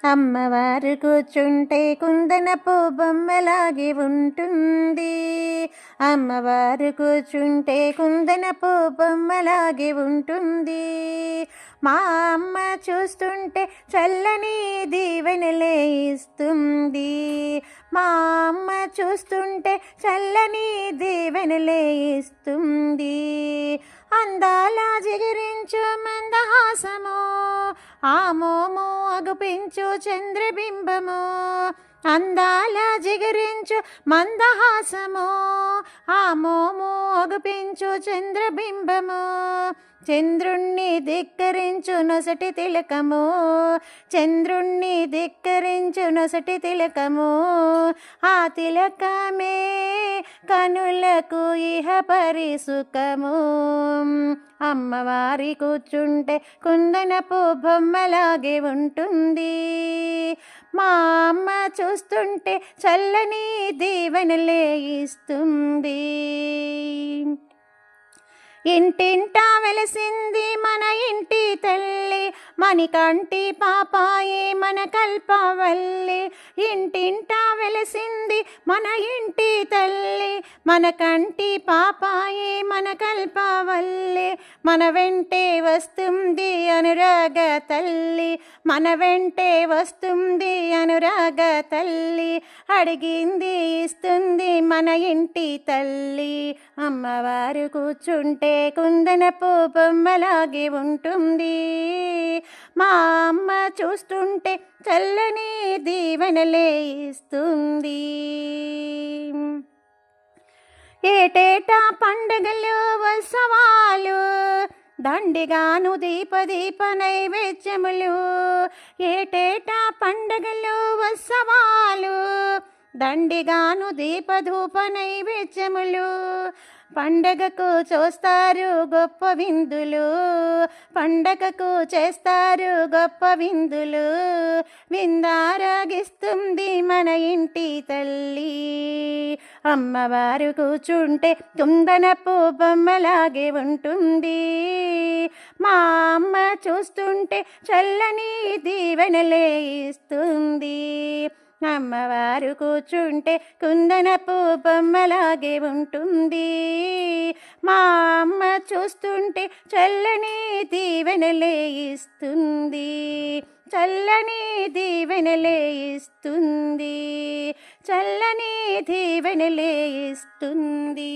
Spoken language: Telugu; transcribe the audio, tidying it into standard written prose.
అమ్మవారు కూర్చుంటే కుందనపు బొమ్మలాగి ఉంటుంది. అమ్మవారు కూర్చుంటే కుందనపు బొమ్మలాగి ఉంటుంది. మా అమ్మ చూస్తుంటే చల్లని దీవెనలే ఇస్తుంది. మా అమ్మ చూస్తుంటే చల్లని దీవెనలే ఇస్తుంది. అందాల జిగిరించు మందహాసము, ఆ మోము అగుపించు చంద్రబింబము. అందాల జిగిరించు మందహాసము, ఆ మోము అగుపించు చంద్రబింబము. చంద్రుణ్ణి ధిక్కరించు నొసటి తిలకము, చంద్రుణ్ణి ధిక్కరించు నొసటి తిలకము. ఆ తిలకమే కనులకు ఇహ పరిసుఖము. అమ్మవారి కూర్చుంటే కుందనపు బొమ్మలాగే ఉంటుంది. మా అమ్మ చూస్తుంటే చల్లని దీవెనలే ఇస్తుంది. ఇంటింటా వెలసింది మన ఇంటి తల్లి, మణికంటి పాపాయే మన కల్పవల్లి. ఇంటింటా వెలసింది మన ఇంటి తల్లి, మన కంటి పాపాయే మన కల్పవల్లి. మన వెంటే వస్తుంది అనురాగ తల్లి, మన వెంటే వస్తుంది అనురాగ తల్లి. అడిగింది ఇస్తుంది మన ఇంటి తల్లి. అమ్మవారు కూర్చుంటే కుందనపు బొమ్మలాగి ఉంటుంది. మా అమ్మ చూస్తుంటే చల్లని దీవెనలే ఇస్తుంది. ఏటేటా పండగలు ఉత్సవాలు, దండిగాను దీప నైవేద్యములు. ఏటేటా పండగలు ఉత్సవాలు, దండిగాను దీప నైవేద్యములు. పండగకు చూస్తారు గొప్ప విందులు, పండగకు చేస్తారు గొప్ప విందులు. విందారాగిస్తుంది మన ఇంటి తల్లి. అమ్మవారు కూర్చుంటే కుందనపు బొమ్మలాగే ఉంటుంది. మా అమ్మ చూస్తుంటే చల్లని దీవెనలే ఇస్తుంది. అమ్మవారు కూర్చుంటే కుందనపు బొమ్మలాగే ఉంటుంది. మా అమ్మ చూస్తుంటే చల్లని దీవెనలే ఇస్తుంది. చల్లని దీవెనలే ఇస్తుంది. చల్లని దీవెనలే ఇస్తుంది.